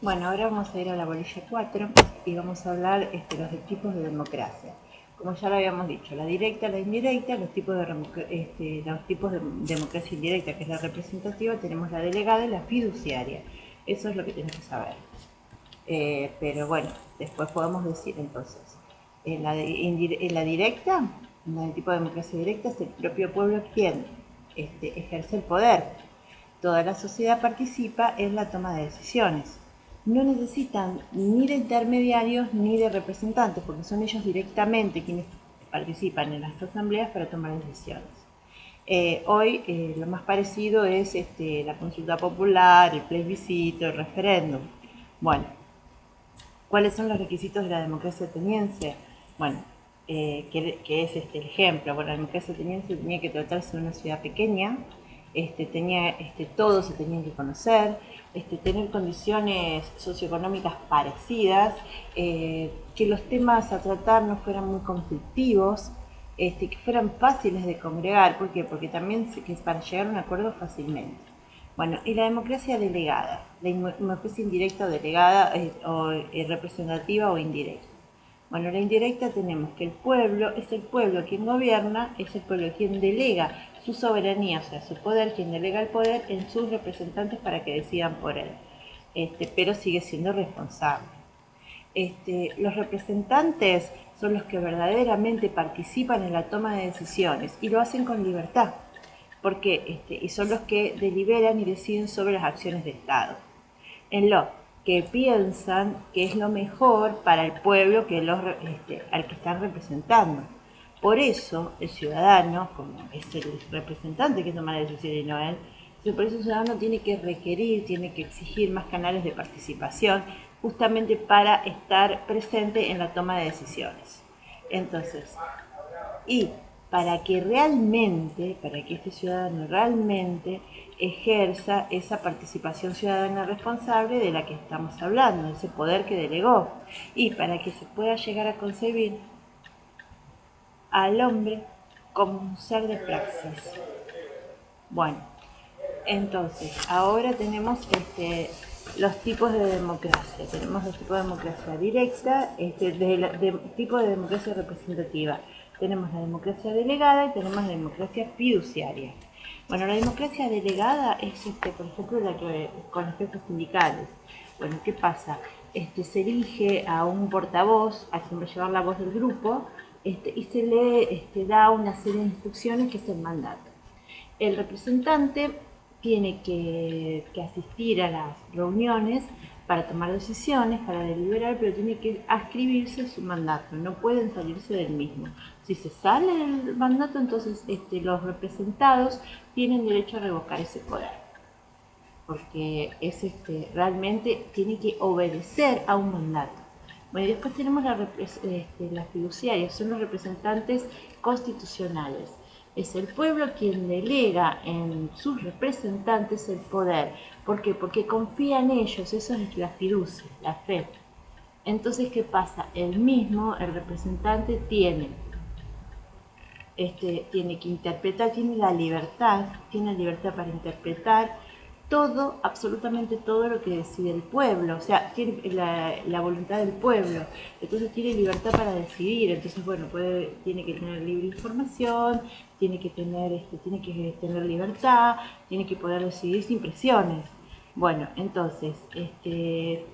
Bueno, ahora vamos a ir a la bolilla 4 y vamos a hablar de los tipos de democracia. Como ya lo habíamos dicho, la directa, la indirecta, los tipos de democracia indirecta, que es la representativa, tenemos la delegada y la fiduciaria. Eso es lo que tenemos que saber. Pero bueno, después podemos decir entonces, en la directa, en el tipo de democracia directa, es el propio pueblo quien ejerce el poder. Toda la sociedad participa en la toma de decisiones. No necesitan ni de intermediarios ni de representantes, porque son ellos directamente quienes participan en las asambleas para tomar decisiones. Hoy lo más parecido es la consulta popular, el plebiscito, el referéndum. Bueno, ¿cuáles son los requisitos de la democracia ateniense? Bueno, que es el ejemplo. Bueno, la democracia ateniense tenía que tratarse de una ciudad pequeña, todos se tenían que conocer, tener condiciones socioeconómicas parecidas, que los temas a tratar no fueran muy conflictivos, que fueran fáciles de congregar. ¿Por qué? Porque también que es para llegar a un acuerdo fácilmente. Bueno, y la democracia delegada, la democracia indirecta o delegada, representativa o indirecta. Bueno, la indirecta tenemos que el pueblo es el pueblo quien gobierna, es el pueblo quien delega su soberanía, o sea, su poder, quien delega el poder en sus representantes para que decidan por él, pero sigue siendo responsable. Los representantes son los que verdaderamente participan en la toma de decisiones y lo hacen con libertad, porque y son los que deliberan y deciden sobre las acciones del Estado, en lo que piensan que es lo mejor para el pueblo que al que están representando. Por eso el ciudadano, como es el representante que toma la decisión y no él, por eso el ciudadano tiene que requerir, tiene que exigir más canales de participación, justamente para estar presente en la toma de decisiones. Entonces, y para que este ciudadano realmente ejerza esa participación ciudadana responsable de la que estamos hablando, ese poder que delegó, y para que se pueda llegar a concebir al hombre como un ser de praxis. Bueno, entonces, ahora tenemos los tipos de democracia. Tenemos los tipos de democracia directa, tipo de democracia representativa. Tenemos la democracia delegada y tenemos la democracia fiduciaria. Bueno, la democracia delegada es, por ejemplo, la que con los jefes sindicales. Bueno, ¿qué pasa? Se elige a un portavoz, a quien va a llevar la voz del grupo, y se le da una serie de instrucciones que es el mandato. El representante tiene que asistir a las reuniones para tomar decisiones, para deliberar, pero tiene que adscribirse su mandato, no pueden salirse del mismo. Si se sale del mandato, entonces los representados tienen derecho a revocar ese poder, porque es realmente tiene que obedecer a un mandato. Bueno, y después tenemos las fiduciarias, son los representantes constitucionales. Es el pueblo quien delega en sus representantes el poder. ¿Por qué? Porque confía en ellos, eso es la fiducia, la fe. Entonces, ¿qué pasa? El representante tiene que interpretar, tiene la libertad para interpretar todo, absolutamente todo lo que decide el pueblo, o sea, tiene la voluntad del pueblo, entonces tiene libertad para decidir, entonces bueno, tiene que tener libre información, tiene que tener libertad, tiene que poder decidir sin presiones. Bueno, entonces,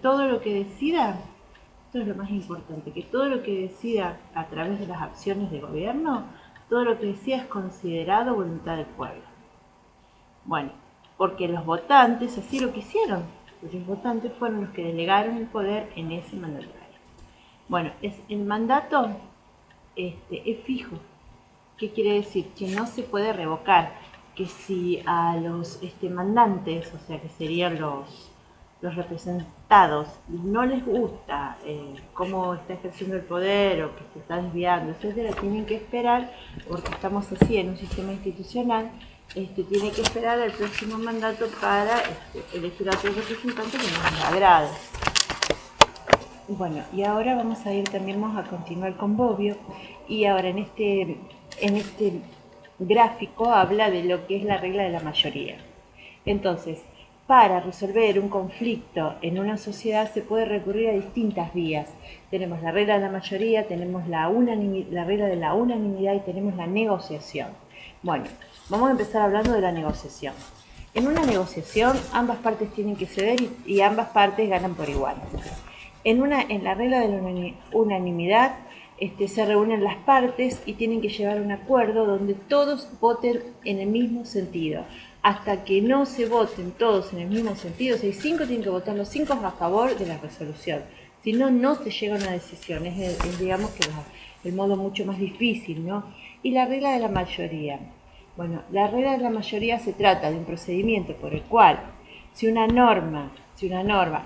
todo lo que decida, esto es lo más importante, que todo lo que decida a través de las acciones de gobierno, todo lo que decida es considerado voluntad del pueblo. Bueno, porque los votantes así lo quisieron, porque los votantes fueron los que delegaron el poder en ese mandatario. Bueno, el mandato es fijo. ¿Qué quiere decir? Que no se puede revocar, que si a los mandantes, o sea que serían los representados, no les gusta cómo está ejerciendo el poder o que se está desviando, etcétera, tienen que esperar, porque estamos así en un sistema institucional, tiene que esperar al próximo mandato para elegir a otro representante que nos agrade. Bueno, y ahora vamos a continuar con Bobbio, y ahora en este gráfico habla de lo que es la regla de la mayoría. Entonces, para resolver un conflicto en una sociedad se puede recurrir a distintas vías. Tenemos la regla de la mayoría, tenemos la regla de la unanimidad y tenemos la negociación. Bueno, vamos a empezar hablando de la negociación. En una negociación ambas partes tienen que ceder y ambas partes ganan por igual. En la regla de la unanimidad se reúnen las partes y tienen que llegar a un acuerdo donde todos voten en el mismo sentido. Hasta que no se voten todos en el mismo sentido, si hay 5 tienen que votar los 5 a favor de la resolución. Si no, no se llega a una decisión. Es digamos que el modo mucho más difícil, ¿no? Y la regla de la mayoría. Bueno, la regla de la mayoría se trata de un procedimiento por el cual si una norma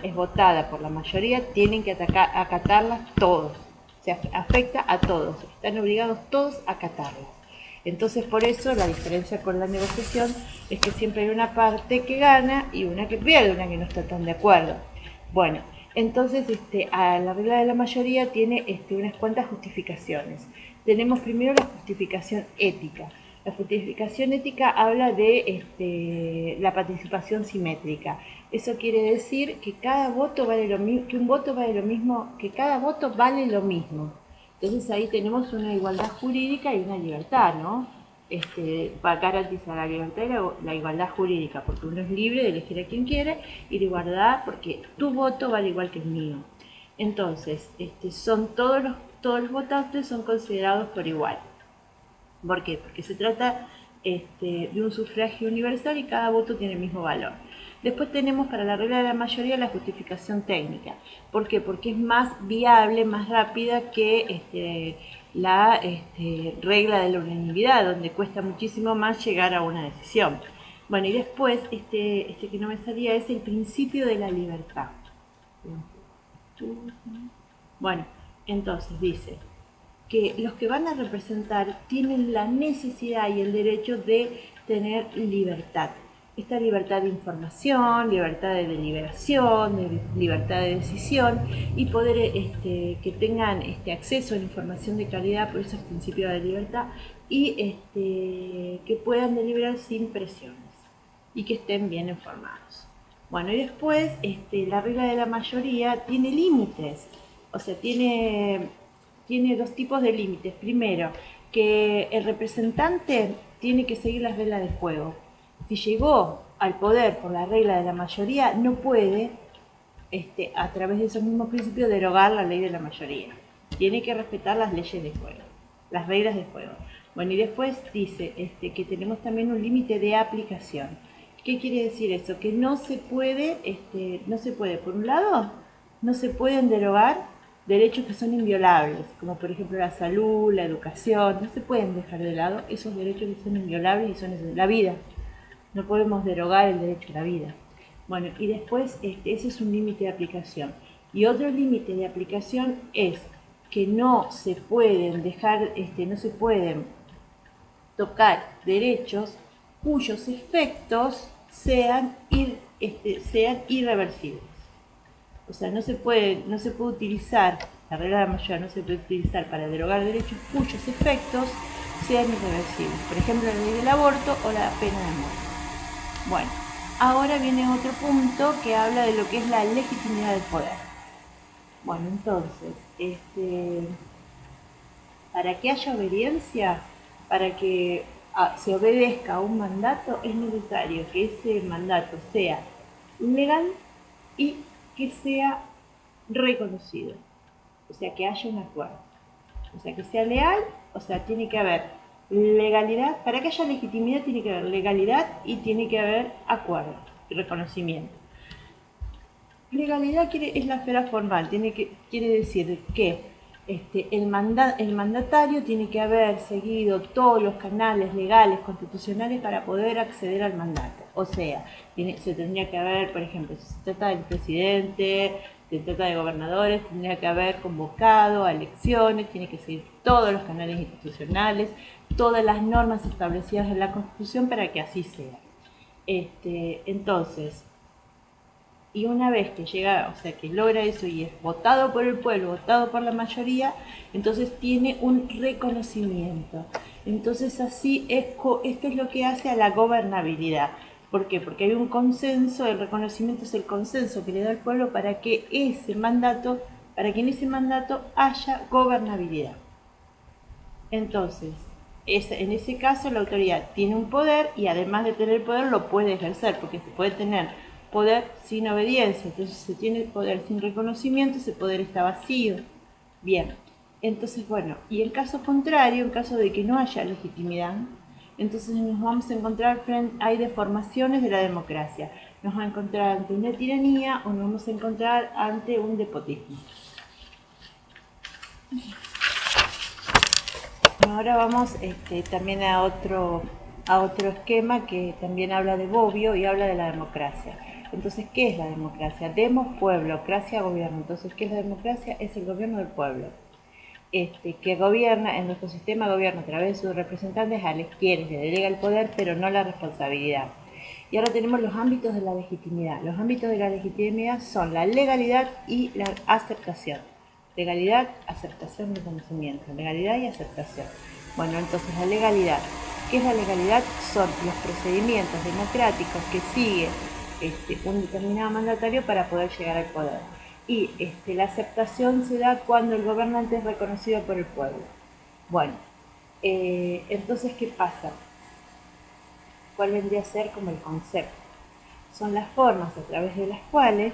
es votada por la mayoría, tienen que acatarla todos. Se afecta a todos, están obligados todos a acatarla. Entonces, por eso la diferencia con la negociación es que siempre hay una parte que gana y una que pierde, una que no está tan de acuerdo. Bueno, entonces a la regla de la mayoría tiene unas cuantas justificaciones. Tenemos primero la justificación ética. La justificación ética habla de la participación simétrica. Eso quiere decir que cada voto vale lo mismo, que un voto vale lo mismo, que cada voto vale lo mismo. Entonces ahí tenemos una igualdad jurídica y una libertad, ¿no? Para garantizar la libertad y la igualdad jurídica, porque uno es libre de elegir a quien quiere, y la igualdad porque tu voto vale igual que el mío. Entonces, todos los votantes son considerados por igual. ¿Por qué? Porque se trata de un sufragio universal y cada voto tiene el mismo valor. Después tenemos para la regla de la mayoría la justificación técnica. ¿Por qué? Porque es más viable, más rápida que la regla de la unanimidad, donde cuesta muchísimo más llegar a una decisión. Bueno, y después, que no me salía, es el principio de la libertad. Bueno, entonces dice que los que van a representar tienen la necesidad y el derecho de tener libertad. Esta libertad de información, libertad de deliberación, libertad de decisión y poder que tengan acceso a la información de calidad, por eso es principio de libertad, y que puedan deliberar sin presiones y que estén bien informados. Bueno, y después la regla de la mayoría tiene límites, o sea, tiene dos tipos de límites. Primero, que el representante tiene que seguir las reglas del juego. Si llegó al poder por la regla de la mayoría, no puede, a través de esos mismos principios, derogar la ley de la mayoría. Tiene que respetar las leyes de juego, las reglas de juego. Bueno, y después dice que tenemos también un límite de aplicación. ¿Qué quiere decir eso? Que no se puede, por un lado, no se pueden derogar derechos que son inviolables, como por ejemplo la salud, la educación. No se pueden dejar de lado esos derechos que son inviolables y son la vida. No podemos derogar el derecho a la vida. Bueno, y después ese es un límite de aplicación. Y otro límite de aplicación es que no se pueden no se pueden tocar derechos cuyos efectos sean irreversibles. O sea, no se puede utilizar, la regla de la mayoría no se puede utilizar para derogar derechos cuyos efectos sean irreversibles. Por ejemplo, la ley del aborto o la pena de muerte. Bueno, ahora viene otro punto que habla de lo que es la legitimidad del poder. Bueno, entonces, para que haya obediencia, para que se obedezca a un mandato, es necesario que ese mandato sea legal y que sea reconocido, o sea, que haya un acuerdo, o sea, que sea leal, o sea, tiene que haber legalidad. Para que haya legitimidad tiene que haber legalidad y tiene que haber acuerdo y reconocimiento. Legalidad es la esfera formal, quiere decir que el mandatario tiene que haber seguido todos los canales legales, constitucionales para poder acceder al mandato. O sea, se tendría que haber, por ejemplo, si se trata del presidente, se trata de gobernadores, tendría que haber convocado a elecciones, tiene que seguir todos los canales institucionales, todas las normas establecidas en la Constitución para que así sea. Entonces, y una vez que llega, o sea, que logra eso y es votado por el pueblo, votado por la mayoría, entonces tiene un reconocimiento. Entonces así esto es lo que hace a la gobernabilidad. ¿Por qué? Porque hay un consenso, el reconocimiento es el consenso que le da el pueblo para que en ese mandato haya gobernabilidad. Entonces, en ese caso la autoridad tiene un poder y además de tener poder lo puede ejercer, porque se puede tener poder sin obediencia. Entonces, si se tiene poder sin reconocimiento, ese poder está vacío. Bien, entonces bueno, y en caso contrario, en caso de que no haya legitimidad, entonces nos vamos a encontrar hay deformaciones de la democracia. Nos vamos a encontrar ante una tiranía o nos vamos a encontrar ante un despotismo. Ahora vamos también a otro esquema que también habla de Bobbio y habla de la democracia. Entonces, ¿qué es la democracia? Demos, pueblo, cracia, gobierno. Entonces, ¿qué es la democracia? Es el gobierno del pueblo. Que gobierna, en nuestro sistema gobierna a través de sus representantes a quienes le delega el poder, pero no la responsabilidad. Y ahora tenemos los ámbitos de la legitimidad. Los ámbitos de la legitimidad son la legalidad y la aceptación. Legalidad, aceptación, reconocimiento. Legalidad y aceptación. Bueno, entonces la legalidad. ¿Qué es la legalidad? Son los procedimientos democráticos que sigue un determinado mandatario para poder llegar al poder. Y la aceptación se da cuando el gobernante es reconocido por el pueblo. Bueno, entonces, ¿qué pasa? ¿Cuál vendría a ser como el concepto? Son las formas a través de las cuales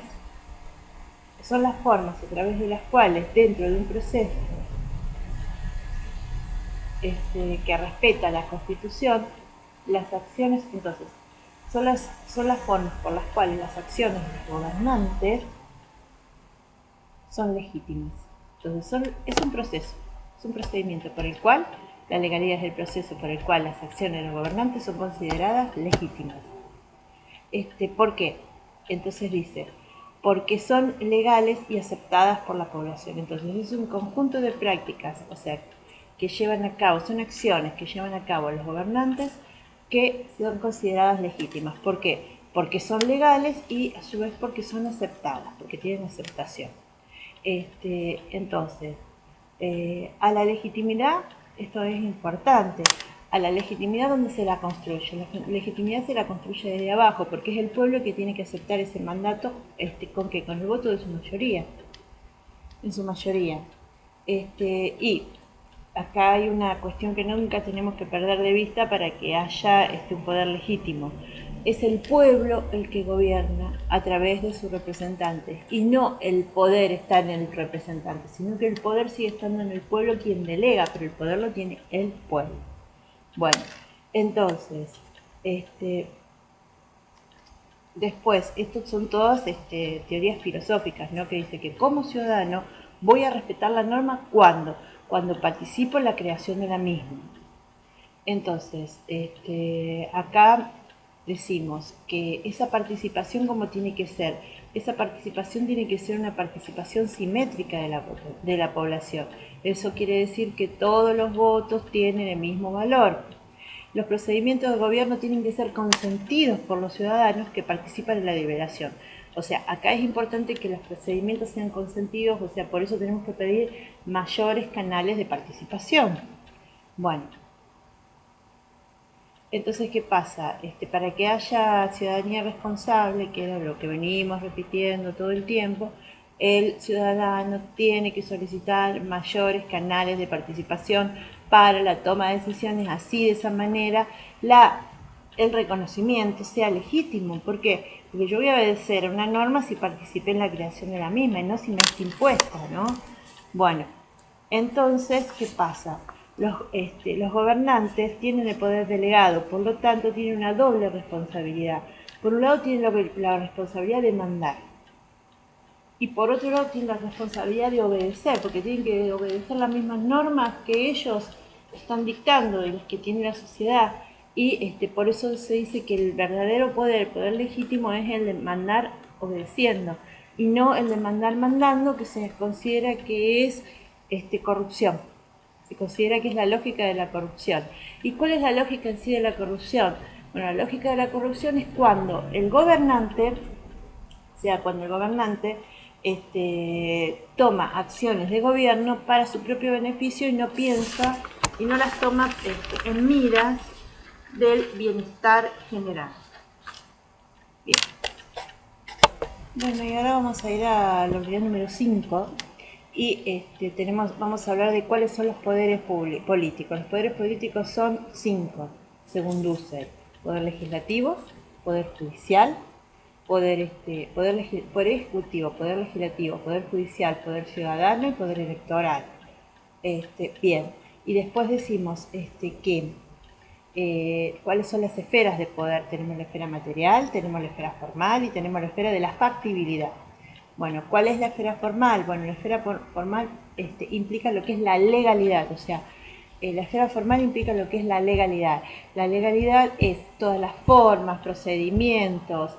dentro de un proceso que respeta la Constitución, las acciones, entonces, son las formas por las cuales las acciones de los gobernantes son legítimas. Entonces es un proceso, es un procedimiento por el cual la legalidad es el proceso por el cual las acciones de los gobernantes son consideradas legítimas. ¿Por qué? Entonces dice, porque son legales y aceptadas por la población. Entonces es un conjunto de prácticas, o sea, que llevan a cabo, son acciones que llevan a cabo los gobernantes que son consideradas legítimas. ¿Por qué? Porque son legales y a su vez porque son aceptadas, porque tienen aceptación. Entonces, a la legitimidad, esto es importante, a la legitimidad ¿dónde se la construye? La legitimidad se la construye desde abajo, porque es el pueblo que tiene que aceptar ese mandato, ¿con qué? Con el voto de su mayoría, en su mayoría. Y acá hay una cuestión que nunca tenemos que perder de vista para que haya un poder legítimo. Es el pueblo el que gobierna a través de sus representantes y no el poder está en el representante, sino que el poder sigue estando en el pueblo quien delega, pero el poder lo tiene el pueblo. Bueno, entonces, después, estas son todas teorías filosóficas, ¿no? Que dice que como ciudadano voy a respetar la norma cuando participo en la creación de la misma. Entonces, acá decimos que esa participación como tiene que ser, esa participación tiene que ser una participación simétrica de la población. Eso quiere decir que todos los votos tienen el mismo valor. Los procedimientos de gobierno tienen que ser consentidos por los ciudadanos que participan en la deliberación. O sea, acá es importante que los procedimientos sean consentidos, o sea, por eso tenemos que pedir mayores canales de participación. Bueno, entonces, ¿qué pasa? Para que haya ciudadanía responsable, que era lo que venimos repitiendo todo el tiempo, el ciudadano tiene que solicitar mayores canales de participación para la toma de decisiones, así de esa manera el reconocimiento sea legítimo. ¿Por qué? Porque yo voy a obedecer a una norma si participé en la creación de la misma y no si me es impuesta, ¿no? Bueno, entonces, ¿qué pasa? Los gobernantes tienen el poder delegado, por lo tanto tienen una doble responsabilidad. Por un lado tienen la responsabilidad de mandar y por otro lado tienen la responsabilidad de obedecer, porque tienen que obedecer las mismas normas que ellos están dictando y las que tiene la sociedad. Y por eso se dice que el verdadero poder, el poder legítimo, es el de mandar obedeciendo y no el de mandar mandando, que se considera que es corrupción. Se considera que es la lógica de la corrupción. ¿Y cuál es la lógica en sí de la corrupción? Bueno, la lógica de la corrupción es cuando el gobernante, toma acciones de gobierno para su propio beneficio y no piensa y no las toma en miras del bienestar general. Bueno, y ahora vamos a ir a la unidad número 5 y vamos a hablar de cuáles son los poderes políticos. Los poderes políticos son 5, según Dussel: poder legislativo, poder judicial, poder ejecutivo, poder legislativo, poder judicial, poder ciudadano y poder electoral. Bien, y después decimos que cuáles son las esferas de poder. Tenemos la esfera material, tenemos la esfera formal y tenemos la esfera de la factibilidad. Bueno, ¿cuál es la esfera formal? Bueno, la esfera formal implica lo que es la legalidad, o sea, la esfera formal implica lo que es la legalidad. La legalidad es todas las formas, procedimientos,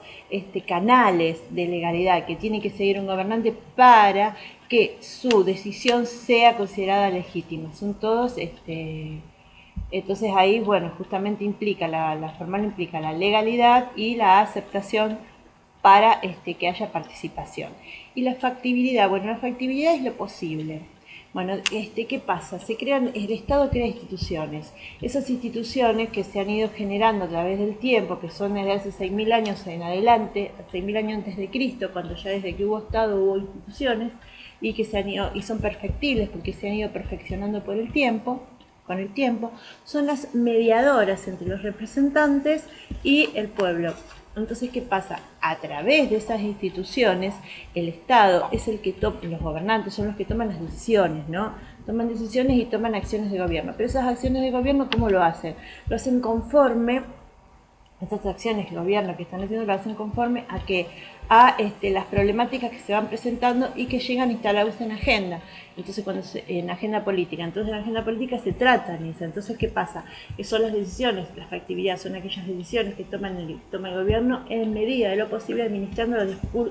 canales de legalidad que tiene que seguir un gobernante para que su decisión sea considerada legítima. Son todos entonces ahí, bueno, justamente implica, la formal implica la legalidad y la aceptación para que haya participación. Y la factibilidad, bueno, la factibilidad es lo posible. Bueno, ¿qué pasa? El Estado crea instituciones. Esas instituciones que se han ido generando a través del tiempo, que son desde hace 6.000 años en adelante, 6.000 años antes de Cristo, cuando ya desde que hubo Estado hubo instituciones, y que y son perfectibles porque se han ido perfeccionando con el tiempo, son las mediadoras entre los representantes y el pueblo. Entonces, ¿qué pasa? A través de esas instituciones, el Estado es el que toma, los gobernantes son los que toman las decisiones, ¿no? Toman decisiones y toman acciones de gobierno. Pero esas acciones de gobierno, ¿cómo lo hacen? Lo hacen conforme, estas acciones de gobierno que están haciendo, lo hacen conforme a que a las problemáticas que se van presentando y que llegan a instalarse en agenda. Entonces, en agenda política. Entonces, en la agenda política se tratan eso. Entonces, ¿qué pasa? Que son las decisiones, la factibilidad, son aquellas decisiones que toma el gobierno en medida de lo posible, administrando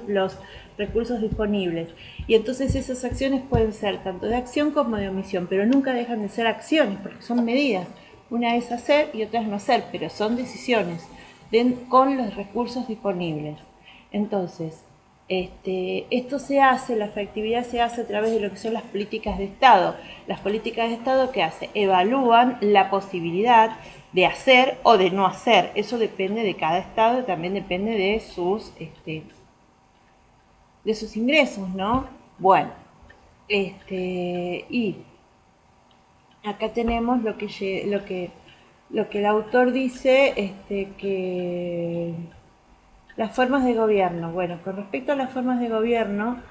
los recursos disponibles. Y entonces esas acciones pueden ser tanto de acción como de omisión, pero nunca dejan de ser acciones, porque son medidas. Una es hacer y otra es no hacer, pero son decisiones con los recursos disponibles. Entonces, esto se hace, la efectividad se hace a través de lo que son las políticas de Estado. Las políticas de Estado, ¿qué hace? Evalúan la posibilidad de hacer o de no hacer. Eso depende de cada Estado, también depende de sus ingresos, ¿no? Bueno, y acá tenemos lo que el autor dice, que las formas de gobierno. Bueno, con respecto a las formas de gobierno,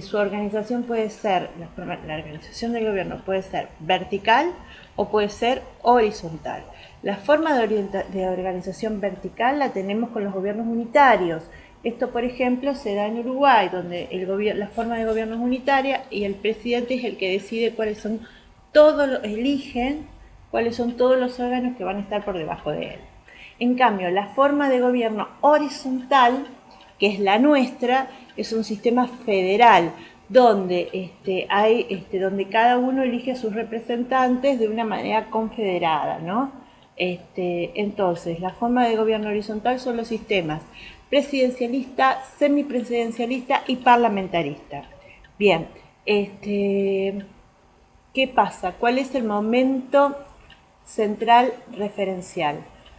su organización puede ser, la organización del gobierno puede ser vertical o puede ser horizontal. La forma de organización vertical la tenemos con los gobiernos unitarios. Esto, por ejemplo, se da en Uruguay, donde la forma de gobierno es unitaria y el presidente es el que decide eligen cuáles son todos los órganos que van a estar por debajo de él. En cambio, la forma de gobierno horizontal, que es la nuestra, es un sistema federal, donde, donde cada uno elige a sus representantes de una manera confederada, ¿no? Entonces, la forma de gobierno horizontal son los sistemas presidencialista, semipresidencialista y parlamentarista. Bien, ¿qué pasa? ¿Cuál es el momento central referencial?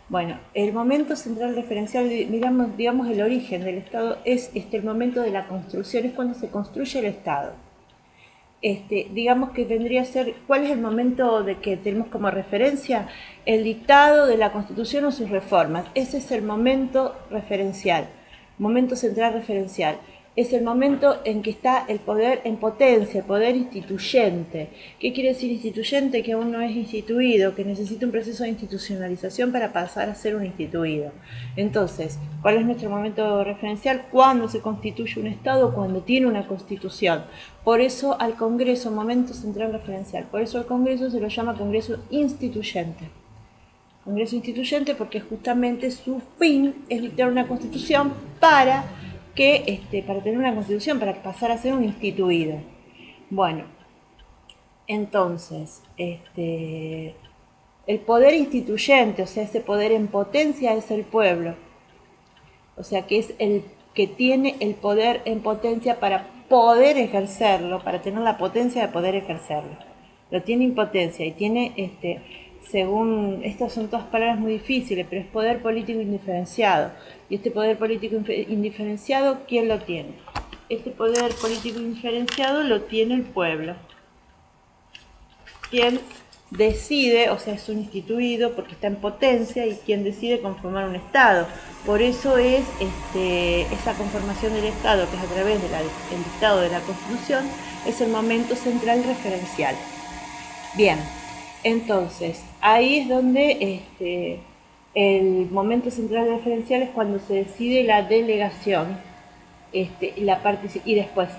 Bueno, el momento central referencial, digamos el origen del Estado, es el momento de la construcción, es cuando se construye el Estado. Digamos que vendría a ser, ¿cuál es el momento de que tenemos como referencia? El dictado de la Constitución o sus reformas. Ese es el momento referencial, momento central referencial. Es el momento en que está el poder en potencia, el poder instituyente. ¿Qué quiere decir instituyente? Que aún no es instituido, que necesita un proceso de institucionalización para pasar a ser un instituido. Entonces, ¿cuál es nuestro momento referencial? Cuando se constituye un Estado, cuando tiene una Constitución. Por eso al Congreso, momento central referencial. Por eso al Congreso se lo llama Congreso Instituyente. Congreso Instituyente porque justamente su fin es dictar una Constitución para tener una Constitución, para pasar a ser un instituido. Bueno, entonces, el poder instituyente, o sea, ese poder en potencia es el pueblo. O sea, que es el que tiene el poder en potencia para poder ejercerlo, para tener la potencia de poder ejercerlo. Lo tiene en potencia y tiene según, estas son todas palabras muy difíciles, pero es poder político indiferenciado. Y este poder político indiferenciado, ¿quién lo tiene? Este poder político indiferenciado lo tiene el pueblo. Quien decide, o sea, es un instituido porque está en potencia y quien decide conformar un Estado. Por eso es esa conformación del Estado, que es a través del dictado de la Constitución, es el momento central referencial. Bien, entonces, ahí es donde el momento central referencial es cuando se decide la delegación y después,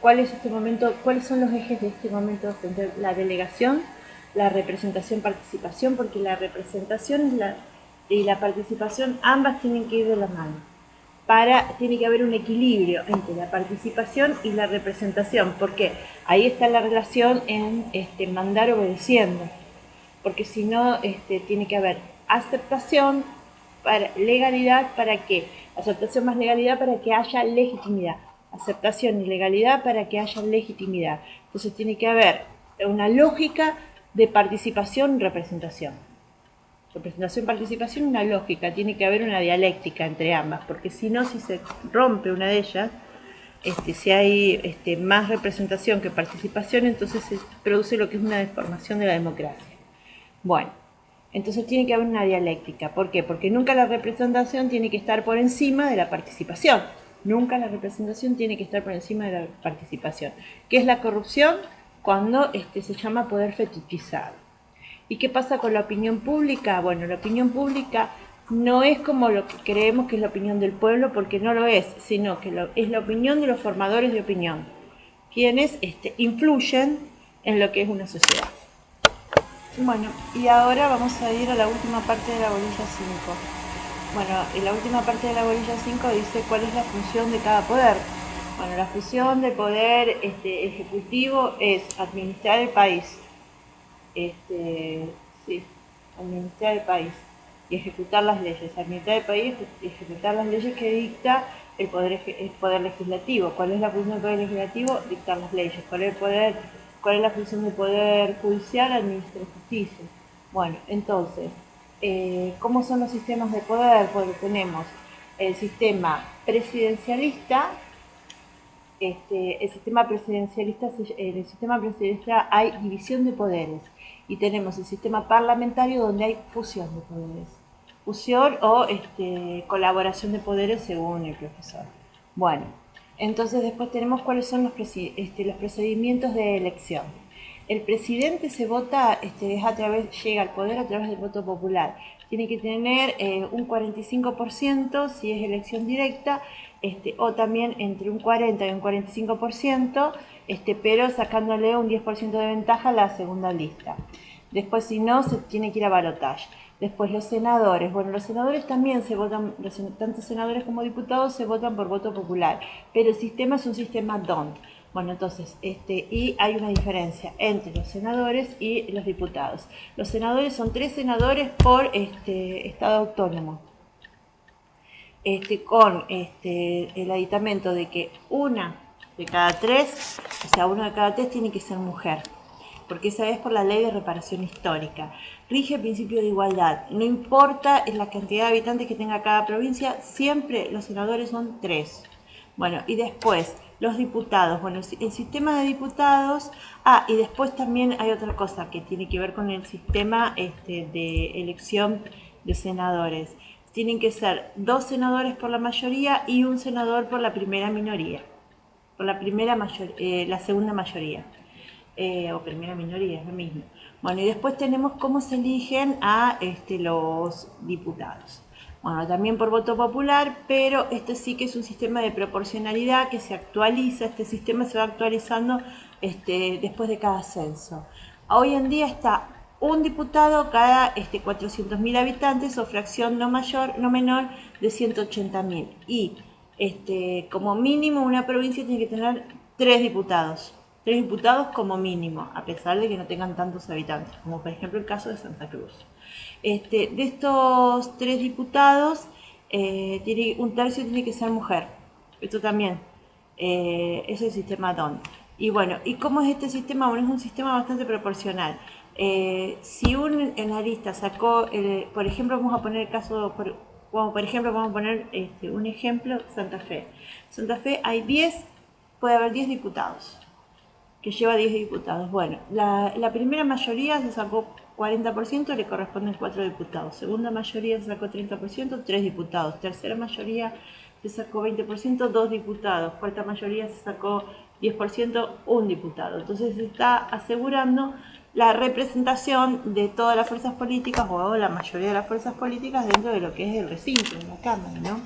¿cuál es este momento? ¿Cuáles son los ejes de este momento? La delegación, la representación, participación, porque la representación y la participación ambas tienen que ir de la mano. Tiene que haber un equilibrio entre la participación y la representación, porque ahí está la relación en mandar obedeciendo, porque si no tiene que haber aceptación, legalidad, ¿para qué? Aceptación más legalidad para que haya legitimidad. Aceptación y legalidad para que haya legitimidad. Entonces tiene que haber una lógica de participación y representación. Representación, participación, una lógica. Tiene que haber una dialéctica entre ambas, porque si no, si se rompe una de ellas, si hay más representación que participación, entonces se produce lo que es una deformación de la democracia. Bueno, entonces tiene que haber una dialéctica. ¿Por qué? Porque nunca la representación tiene que estar por encima de la participación. Nunca la representación tiene que estar por encima de la participación. ¿Qué es la corrupción? Cuando se llama poder fetichizado. ¿Y qué pasa con la opinión pública? Bueno, la opinión pública no es como lo que creemos que es la opinión del pueblo, porque no lo es, sino que es la opinión de los formadores de opinión, quienes influyen en lo que es una sociedad. Bueno, y ahora vamos a ir a la última parte de la bolilla 5. Bueno, en la última parte de la bolilla 5 dice cuál es la función de cada poder. Bueno, la función del poder ejecutivo es administrar el país. Sí, administrar el país y ejecutar las leyes. Administrar el país y ejecutar las leyes que dicta el poder legislativo. ¿Cuál es la función del poder legislativo? Dictar las leyes. ¿Cuál es la función del poder judicial? Administrar justicia. Bueno, entonces, ¿cómo son los sistemas de poder? Porque tenemos el sistema presidencialista. En el sistema presidencialista hay división de poderes y tenemos el sistema parlamentario donde hay fusión de poderes, fusión o colaboración de poderes según el profesor. Bueno, entonces después tenemos cuáles son los procedimientos de elección. El presidente se vota, llega al poder a través del voto popular. Tiene que tener un 45% si es elección directa, o también entre un 40 y un 45%, pero sacándole un 10% de ventaja a la segunda lista. Después, si no, se tiene que ir a balotaje. Después, los senadores. Bueno, los senadores también se votan, tanto senadores como diputados se votan por voto popular, pero el sistema es un sistema DONT. Bueno, entonces, y hay una diferencia entre los senadores y los diputados. Los senadores son 3 senadores por estado autónomo. Con el aditamento de que una de cada 3, o sea, uno de cada 3 tiene que ser mujer, porque esa es por la ley de reparación histórica. Rige el principio de igualdad, no importa la cantidad de habitantes que tenga cada provincia, siempre los senadores son 3. Bueno, y después los diputados, bueno, el sistema de diputados, y después también hay otra cosa que tiene que ver con el sistema de elección de senadores. Tienen que ser 2 senadores por la mayoría y un senador por la primera minoría, por la segunda mayoría, o primera minoría, es lo mismo. Bueno, y después tenemos cómo se eligen a los diputados. Bueno, también por voto popular, pero este sí que es un sistema de proporcionalidad que se actualiza. Este sistema se va actualizando después de cada censo. Hoy en día está un diputado cada 400.000 habitantes o fracción no menor de 180.000. Y como mínimo una provincia tiene que tener 3 diputados. 3 diputados como mínimo, a pesar de que no tengan tantos habitantes, como por ejemplo el caso de Santa Cruz. De estos 3 diputados, un tercio tiene que ser mujer. Esto también es el sistema DONT. Y bueno, ¿y cómo es este sistema? Bueno, es un sistema bastante proporcional. Si en la lista sacó, por ejemplo, vamos a poner el caso, por ejemplo, vamos a poner un ejemplo, Santa Fe. Santa Fe puede haber 10 diputados, que lleva 10 diputados. Bueno, la primera mayoría se sacó 40%, le corresponden 4 diputados. Segunda mayoría se sacó 30%, 3 diputados. Tercera mayoría se sacó 20%, 2 diputados. Cuarta mayoría se sacó 10%, 1 diputado. Entonces se está asegurando la representación de todas las fuerzas políticas o la mayoría de las fuerzas políticas dentro de lo que es el recinto, de la Cámara, ¿no?